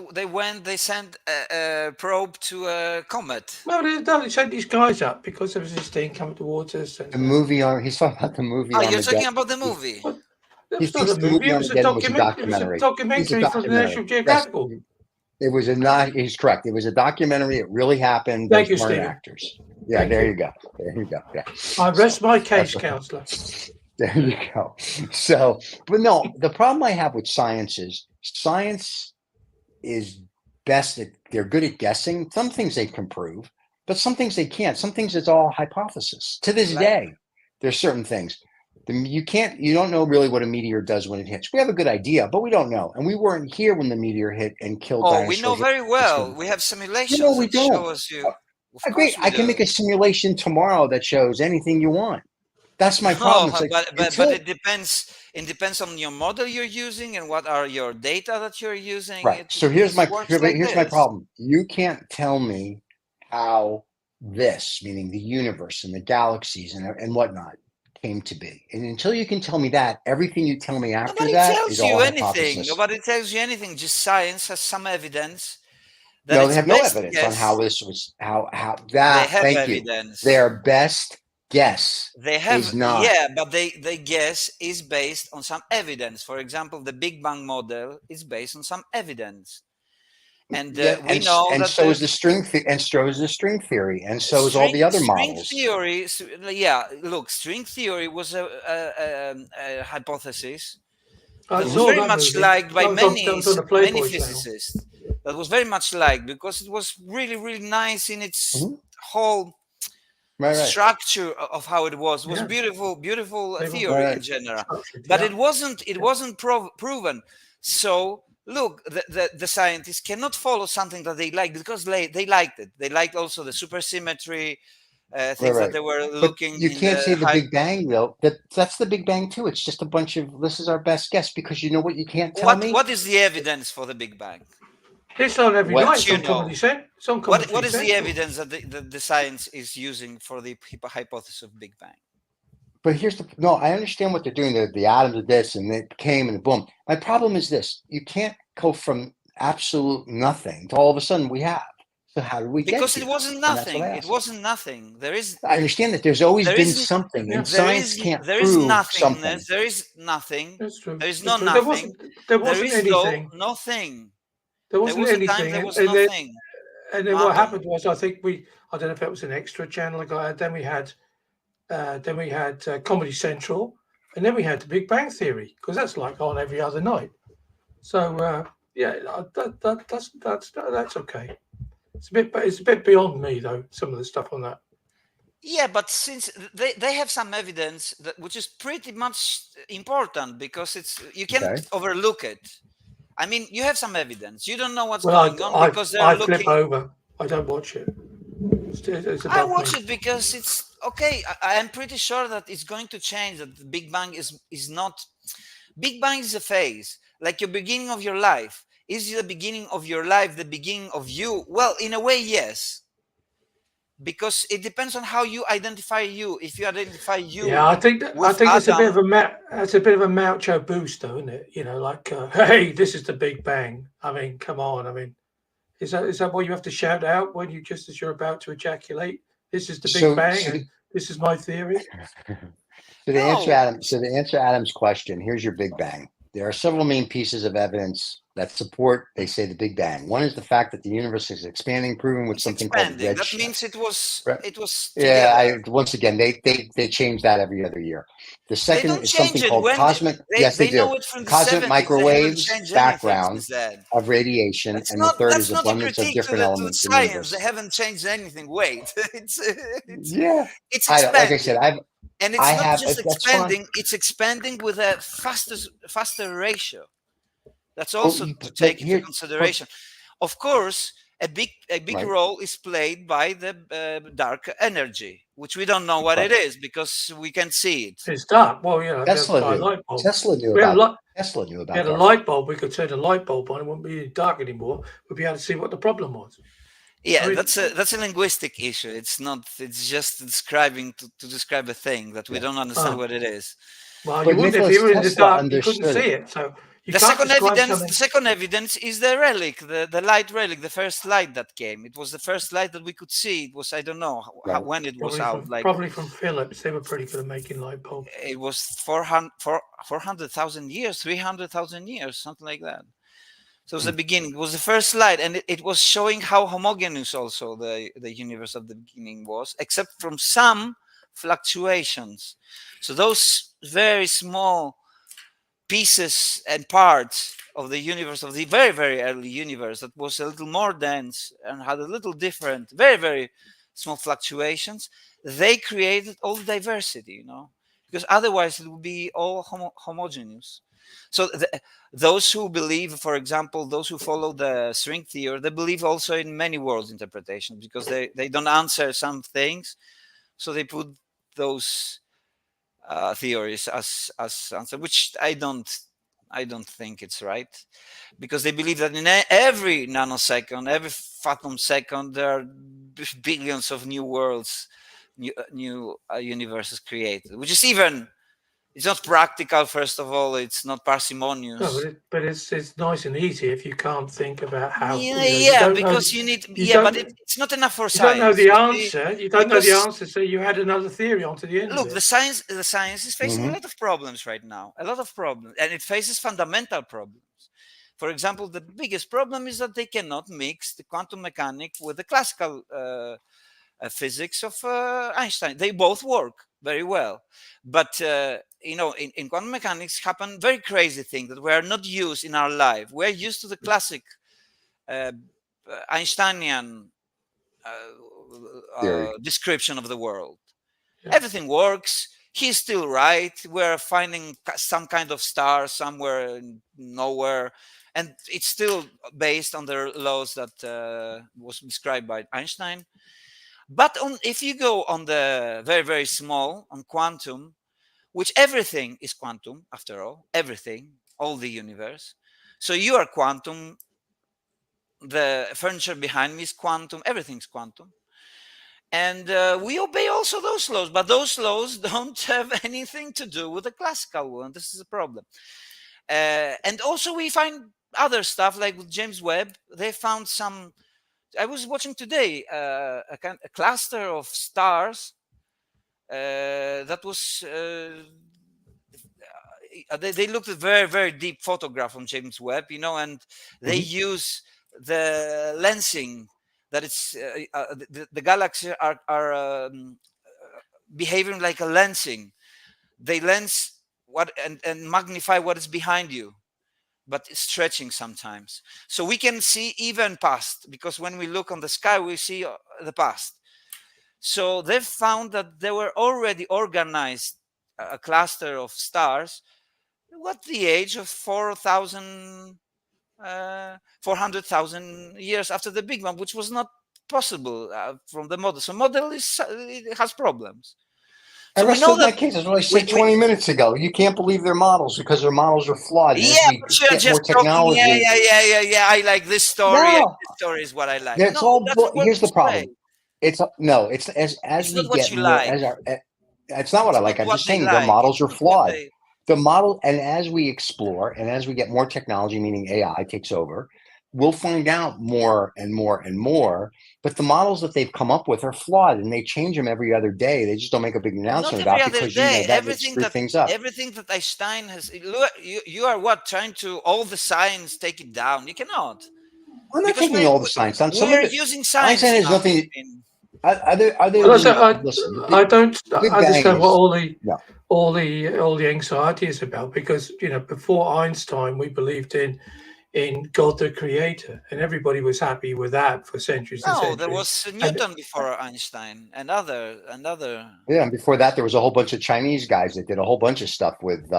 they sent a probe to a comet? Well, they sent these guys up because there was this thing coming towards us. And the movie he's talking about the movie. Oh, you're talking about the movie. It was not a movie. It was a documentary from the National Geographic. It was a not. He's correct. It was a documentary. It really happened. Thank Those you, weren't Stephen. actors. Yeah, Thank there you. you go. There you go. Yeah. I rest my case, that's- counselor. There you go. So, but no, the problem I have with science is best at, they're good at guessing. Some things they can prove, but some things they can't. Some things it's all hypothesis. To this day, there's certain things. You don't know really what a meteor does when it hits. We have a good idea, but we don't know. And we weren't here when the meteor hit and killed Oh, dinosaurs. we know very well. We have simulations we that don't. show us you. Of Great. course we I can do. make a simulation tomorrow that shows anything you want. That's my problem. No, It's like, but it depends. It depends on your model you're using and what are your data that you're using. right. So here's my my problem. You can't tell me how this, meaning the universe and the galaxies and whatnot, came to be. And until you can tell me that, everything you tell me after Nobody that tells is you all anything. hypothesis. Nobody tells you anything. Just science has some evidence. That No, it's they have no best evidence guess. on how this was how They that. have Thank evidence. you. Their best guess They have, is not. yeah, but they guess is based on some evidence. For example, the Big Bang model is based on some evidence, and we know and that so is the string and so is the string theory, and so is all string, the other string models. theory. Yeah, look, string theory was a hypothesis that was very much liked by many physicists. That was very much liked because it was really, really nice in its whole structure of how it was. It was beautiful theory in general, but it wasn't proven. So look, the scientists cannot follow something that they like because they liked it. They liked also the supersymmetry things that they were looking. But you can't say the Big Bang though. That's the Big Bang too. It's just a bunch of this is our best guess because you know what you can't tell me. What is the evidence for the Big Bang? It's on every night. It's on Comedy Central. What is the evidence that the science is using for the hypothesis of Big Bang? But here's I understand what they're doing. The atoms of this and it came and boom. My problem is this: you can't go from absolute nothing to all of a sudden we have. So how did we get here? Because it wasn't nothing. It wasn't nothing. There is. I understand that there's always been something, and science can't prove something. There is nothing. That's true. There is no nothing. There wasn't anything. Nothing. There wasn't anything. There was nothing. And then what happened was, I think I don't know if it was an extra channel I got. Then we had Comedy Central, and then we had the Big Bang Theory because that's like on every other night. So that's okay. It's a bit beyond me though. Some of the stuff on that. Yeah, but since they have some evidence which is pretty much important because you can't overlook it. I mean, you have some evidence. You don't know what's going on because they're looking. I flip over. I don't watch it. I watch it because it's okay. I am pretty sure that it's going to change. That the Big Bang is not. Big Bang is a phase, like your beginning of your life. Is the beginning of your life the beginning of you? Well, in a way, yes. Because it depends on how you identify you. If you identify you, yeah, I think it's a bit of a macho boost, though, isn't it? You know, like, hey, this is the Big Bang. I mean, come on. I mean, is that what you have to shout out when as you're about to ejaculate? This is the Big Bang, and this is my theory. So to answer Adam's question, here's your Big Bang. There are several main pieces of evidence that support, they say, the Big Bang. One is the fact that the universe is expanding, proven with something called redshift. That means it was. Yeah, once again, they change that every other year. The second is something called cosmic. Yes, they do. Know it from Cosmic microwaves background of radiation, and the third is abundance of different elements in the universe. They haven't changed anything. Wait, it's expanding. Like I said, and it's not just expanding; it's expanding with a faster ratio. That's also to take into consideration. Of course, a big role is played by the dark energy, which we don't know what it is because we can't see it. It's dark. Well, you know, Tesla knew about we had a light bulb. We could turn a light bulb on. It wouldn't be dark anymore. We'd be able to see what the problem was. Yeah, that's a linguistic issue. It's not. It's just describing to describe a thing that we don't understand what it is. Well, you wouldn't if you were in the dark. You couldn't see it. So. The second evidence is the relic, the light relic, the first light that came. It was the first light that we could see. It was, I don't know when it was out. Probably from Philips. They were pretty good at making light bulbs. It was 400,000 years, 300,000 years, something like that. So it was the beginning. It was the first slide, and it was showing how homogeneous also the universe of the beginning was, except from some fluctuations. So those very small pieces and parts of the universe, of the very, very early universe, that was a little more dense and had a little different, very, very small fluctuations, they created all the diversity, because otherwise it would be all homogeneous. So those who believe, for example, those who follow the string theory, they believe also in many worlds interpretations, because they don't answer some things, so they put those theories as answer, which I don't think it's right, because they believe that in every nanosecond, every photon second, there are billions of new worlds, new universes created, which is even, it's not practical. First of all, it's not parsimonious. No, but it's nice and easy if you can't think about how. Because you need. But it's not enough for you science. You don't know the answer. You don't know the answer, so you add another theory onto the end. Look, of it. the science is facing a lot of problems right now. A lot of problems, and it faces fundamental problems. For example, the biggest problem is that they cannot mix the quantum mechanics with the classical physics of Einstein. They both work very well, but in quantum mechanics happen very crazy things that we are not used in our life. We're used to the classic Einsteinian description of the world. Yeah. Everything works. He's still right. We're finding some kind of star somewhere nowhere, and it's still based on the laws that was described by Einstein. But if you go on the very, very small, on quantum, which everything is quantum, after all, everything, all the universe. So you are quantum, the furniture behind me is quantum, everything's quantum. And we obey also those laws, but those laws don't have anything to do with the classical one. This is a problem. And also we find other stuff, like with James Webb. They found some, I was watching today a cluster of stars that was, they looked at very, very deep photograph from James Webb, and they use the lensing that it's, the galaxies are behaving like a lensing. They lens what and magnify what is behind you, but it's stretching sometimes. So we can see even past, because when we look on the sky, we see the past. So they've found that they were already organized a cluster of stars at the age of 400,000 years after the Big Bang, which was not possible from the model. So model it has problems. So we know that case, as I said 20 minutes ago, you can't believe their models because their models are flawed. Yeah, but you're just technology. Yeah. I like this story. No. This story is what I like. It's here's the problem. It's as we get more, it's not what I like. I'm just saying their models are flawed. The model, and as we explore and as we get more technology, meaning AI takes over, we'll find out more and more and more. But the models that they've come up with are flawed, and they change them every other day. They just don't make a big announcement about it because that would screw things up. Everything that Einstein has, you are trying to all the science take it down. You cannot. I'm not taking all the science down. We're using science. Einstein has nothing. Are they I don't understand what all the anxiety is about, because before Einstein we believed in God the Creator, and everybody was happy with that for centuries and centuries. There was Newton before Einstein and other. Yeah, and before that there was a whole bunch of Chinese guys that did a whole bunch of stuff with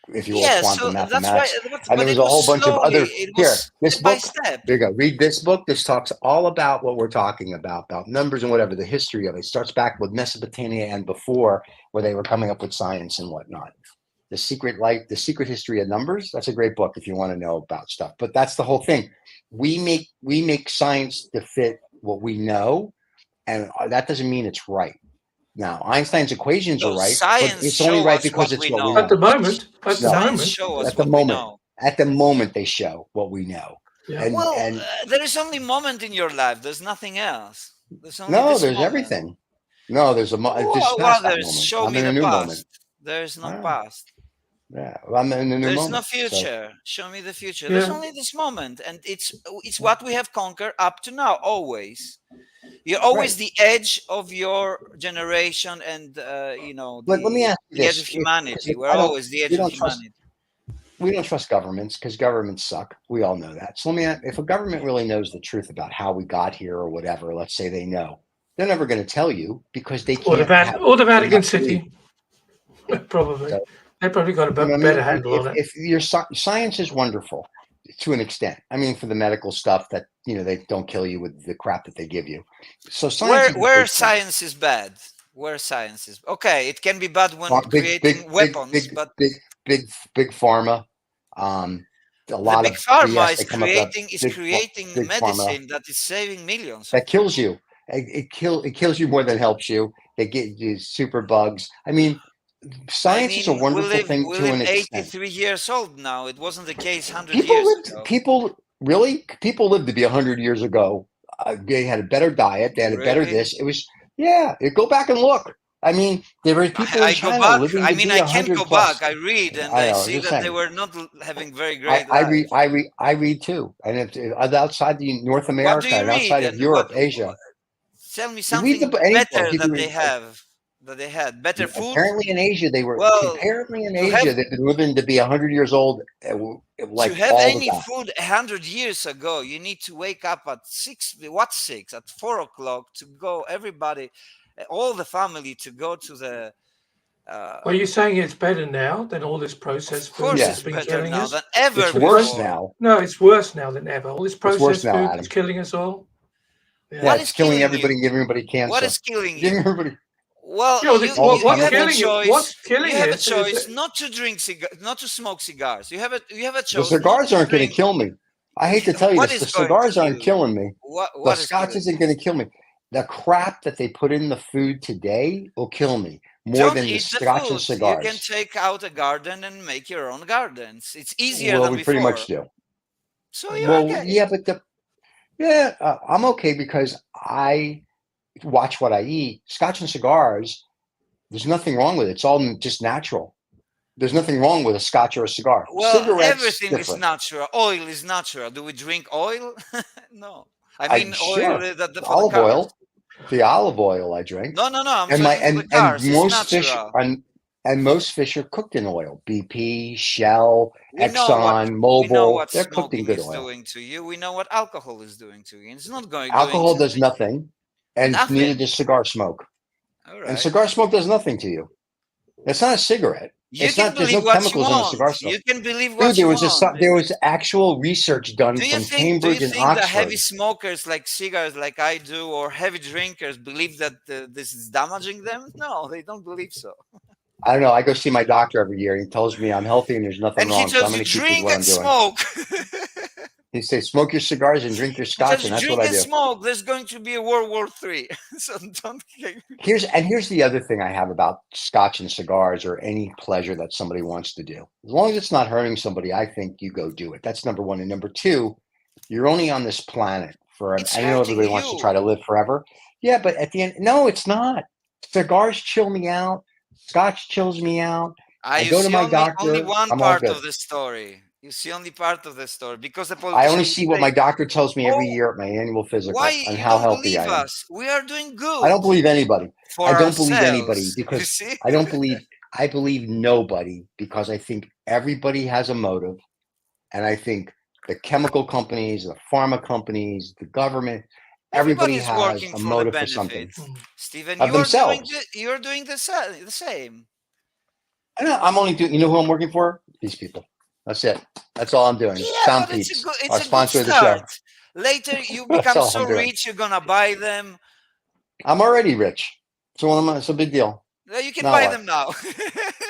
if you will, quantum mathematics. And there was a whole bunch of other. Here, this book. There you go. Read this book. This talks all about what we're talking about numbers and whatever, the history of it. It starts back with Mesopotamia and before, where they were coming up with science and whatnot. The Secret History of Numbers. That's a great book if you want to know about stuff. But that's the whole thing. We make science to fit what we know, and that doesn't mean it's right. Now, Einstein's equations are right, but it's only right because it's what we know. At the moment, at the moment, they show what we know. Yeah. And there is only moment in your life. There's nothing else. There's everything. No, there's a moment. Show me the past. There is no past. Yeah, well, I'm in a new There's moment. no So, future. Show me the future. There's Yeah. only this moment, and it's what we have conquered up to now. Always, you're always right. the edge of your generation, and But let me ask you the edge this: of because humanity. We're I don't, always the we edge of don't trust, humanity. we don't trust governments because governments suck. We all know that. So let me ask: if a government really knows the truth about how we got here or whatever, let's say they know, they're never going to tell you because they Or can't have. Or the They're Vatican not free. City, probably. So, They probably got a you know what I better mean? handle on it. If your science is wonderful to an extent, I mean, for the medical stuff that they don't kill you with the crap that they give you. So science is Where great for science is bad. Where science is okay. It can be bad when big, creating weapons, but big pharma. A the lot big of pharma BS is they come up with. creating Big pharma medicine that is saving millions that of kills people. you. It kills you more than helps you. They get you super bugs. I mean, I science is a mean, wonderful thing we to live an extent. 83 years old now. It wasn't the case 100 years ago. People lived to be 100 years ago. They had a better diet. They had a better Really? this. It was, yeah, go back and look. I mean, there were people in I go China back. living I to mean, be I can't 100 go plus. back. I read and I I know, see just that they saying. were not having very great I lives. read. I read too, and if outside the North What do America you and read? outside of And Europe, Asia, tell me you read something any book. better You can that read. they have, that they had. Better food? Apparently in Asia, Well, to have they've been living to be 100 years old, to like have all the any time. food 100 years ago, you need to wake up at 6. What 6? At 4 o'clock to go. Everybody, all the family to go to the. Are you saying it's better now than all this processed Of food course, Yeah. that's it's been better killing now us? than ever It's The worse before. now. No, it's worse now than ever. All this It's worse processed now, food Adam. that's killing us all. Yeah, What it's is killing killing everybody, you? giving everybody cancer. What is killing Giving you? everybody Well, Yeah, well, all the you what's have a chemicals. killing you? What's choice. killing You have a us is choice not to drink not to smoke cigars. You have a The choice not cigars to aren't going to drink. kill me. I hate to tell you What this. is The going to cigars kill aren't you? killing me. The What is scotch killing isn't going to kill me. The crap that they put in the food today will kill me you? more Don't than the eat the scotch and food. You can cigars. take out a garden and make your own gardens. It's easier Well, than we pretty before. much do. So you're Well, okay. yeah, but I'm okay because I watch what I eat. Scotch and cigars, there's nothing wrong with it. It's all just natural. There's nothing wrong with a scotch or a cigar. Well, Cigarettes, everything is different. natural. Oil is natural. Do we drink oil? No. I I mean, oil sure for the olive cars. oil. The olive oil I drink, No, no, no. I'm and my talking for the and cars. It's most fish natural. and most fish are cooked in oil. BP, Shell, We know what Exxon, we know Mobil, what they're cooked in smoking good is oil. doing to you. We know what alcohol is doing to you. It's not doing Alcohol to does me nothing, and neither nothing. does cigar smoke. All And right. cigar smoke does nothing to you. It's not a cigarette. You It's can not. There's no believe what you chemicals in a want. cigar smoke. You can believe Dude, what you want. there was actual research done Do you from think Cambridge and the heavy Oxford. smokers like cigars like I do or heavy drinkers believe that this is damaging them? No, they don't believe so. I don't know. I go see my doctor every year. He tells me I'm healthy and there's nothing And he wrong, so I'm tells going you to keep with drink what and I'm doing. smoke. He says, smoke your cigars and drink your He scotch, tells and you that's what drink I and do. smoke. There's going to be a World War III. So don't. Here's the other thing I have about scotch and cigars or any pleasure that somebody wants to do. As long as it's not hurting somebody, I think you go do it. That's number one. And number two, you're only on this planet for. It's I know hurting everybody wants to try to you. live forever. Yeah, but at the end, no, it's not. Cigars chill me out. Scotch chills me out. I You go to see my only doctor. one I'm all part good. of the story. You see only part of the story because the I only politicians see what say, my doctor tells me every "Oh, year at my annual why physical on you how don't healthy believe I am. us? We are doing I good don't believe anybody. I for don't believe anybody ourselves." You because see? I don't believe I believe nobody because I think everybody has a motive, and I think the chemical companies, the pharma companies, the government, Everybody everybody is has working a for the motive for benefit. something Stephen, of themselves. you're doing the same. I know, I'm only doing. You know who I'm working for? These people. That's it. That's all I'm doing. Yeah, Sound but Peeps, it's our a good sponsor of the show. start. Later, you That's become all I'm so doing. rich, you're gonna buy them. I'm already rich, so it's a big deal. You can Now buy what? them now.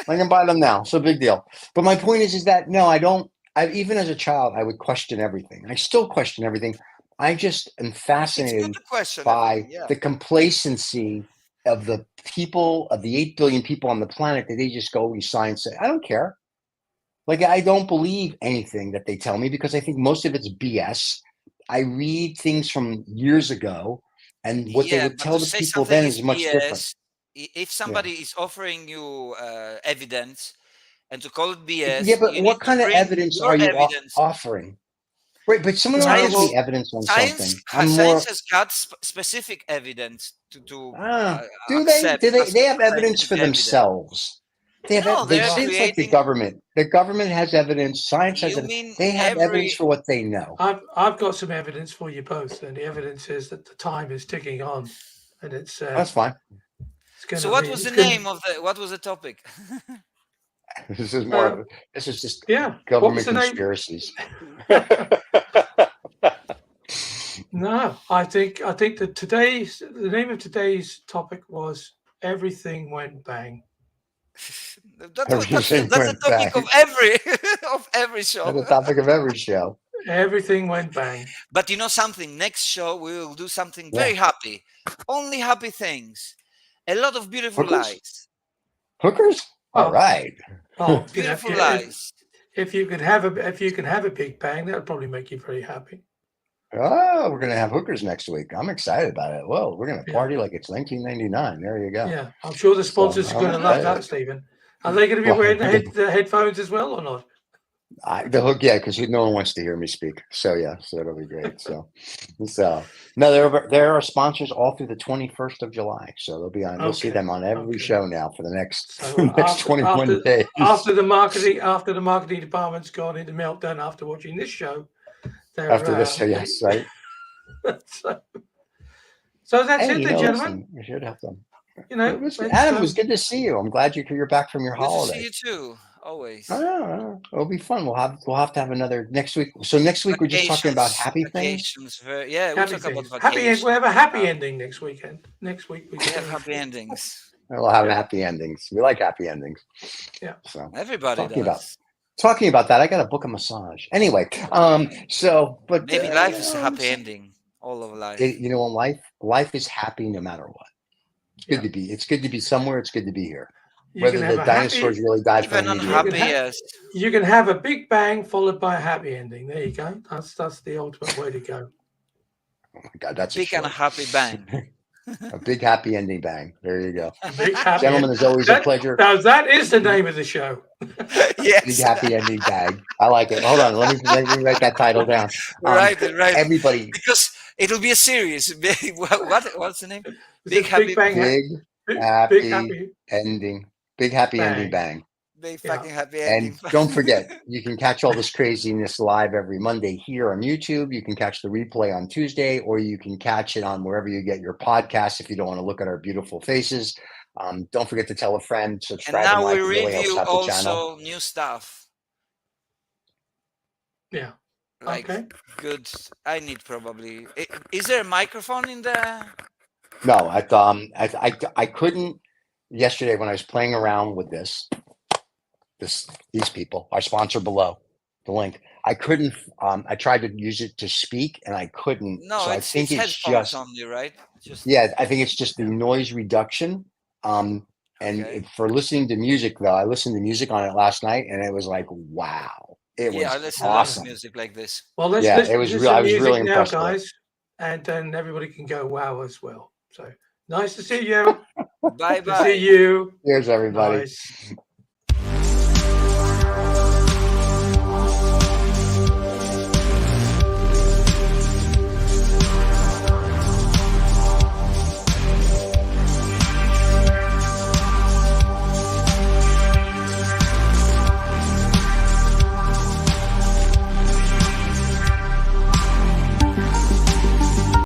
I can buy them now. So big deal. But my point is that no, I don't. Even as a child, I would question everything. I still question everything. I just am It's good fascinated to question by everything. Yeah. the complacency of the people, of the 8 billion people on the planet, that they just go, we science it. I don't care. Like, I don't believe anything that they tell me because I think most of it's BS. I read things from years ago, and what they Yeah, would but tell to the say people something then is is much different. BS, if Yeah. somebody is offering you evidence And to call it BS, Yeah, but you what need to kind of bring evidence your are you evidence. offering? Right, but someone else gives me evidence on something. I'm more. Science has got specific evidence to Do they? accept. Do they? As They have evidence scientific for evidence. themselves. They have. No, they're It's like the creating. government. The government has evidence. Science has You evidence. mean They have evidence for what they know. I've got some evidence for you both, and the evidence is that the time is ticking on, and it's That's fine. it's going So to what be. was the it's gonna- name of the? What was the topic? This is more. Of, this is just Yeah. What was government the name? conspiracies. No, I think that the name of today's topic was "Everything Went Bang." That's the Everything went topic of every show. That's the topic of every show. Everything went bang. But you know something? Next show we will do something very happy. Only happy things. A lot of beautiful Hookers? lies. Hookers? All right. Oh, Beautiful lies. If you can have a big bang, that would probably make you very happy. Oh, we're gonna have hookers next week. I'm excited about it. Well, we're gonna party like it's 1999. There you go. Yeah, I'm sure the sponsors are going to love that, Stephen. Are they going to be wearing the headphones as well or not? The hook, yeah, because no one wants to hear me speak. So yeah, so it'll be great. So no, there are sponsors all through the 21st of July. So they'll be on. You'll see them on every show now for the next 21 days. After the marketing department's gone into meltdown after watching this show. After this, yes, right. So that's it, then, gentlemen. We should have them. Adam, it was good to see you. I'm glad you're back from your holiday. Good to see you too. Always. It'll be fun. We'll have to have another next week. So next week we're just talking about happy things. Yeah, we'll talk about vacations. We'll have a happy ending next weekend. Next week we have happy endings. We'll have happy endings. We like happy endings. Yeah. So everybody does. Talking about that, I got to book a massage. Anyway, but maybe life is a happy ending. All of life. You know, life is happy no matter what. It's good to be. It's good to be somewhere. It's good to be here. Whether the dinosaurs really died from you can have a big bang followed by a happy ending. There you go. That's the ultimate way to go. Oh my God, that's big and a happy bang. A big happy ending bang. There you go. Gentlemen, it's always a pleasure. Now that is the name of the show. Yes. Big happy ending bang. I like it. Hold on, let me write that title down. Right. Everybody, because it'll be a series. What's the name? Big happy bang. Big happy ending. Big happy ending bang. Big fucking happy ending. And don't forget, you can catch all this craziness live every Monday here on YouTube. You can catch the replay on Tuesday, or you can catch it on wherever you get your podcasts if you don't want to look at our beautiful faces. Don't forget to tell a friend, subscribe. And now and we really review also also new stuff. Yeah. Like good. I need probably. Is there a microphone in the? No, I couldn't yesterday when I was playing around with these people, our sponsor below the link. I couldn't. I tried to use it to speak, and I couldn't. No, so I think it's just only, right? I think it's just the noise reduction. And for listening to music, though, I listened to music on it last night, and it was like, wow, it was I listen awesome. To music like this. Well, let's it was real. I was really impressed, guys, and then everybody can go wow as well. So nice to see you. Bye. See you. Cheers, everybody. Nice.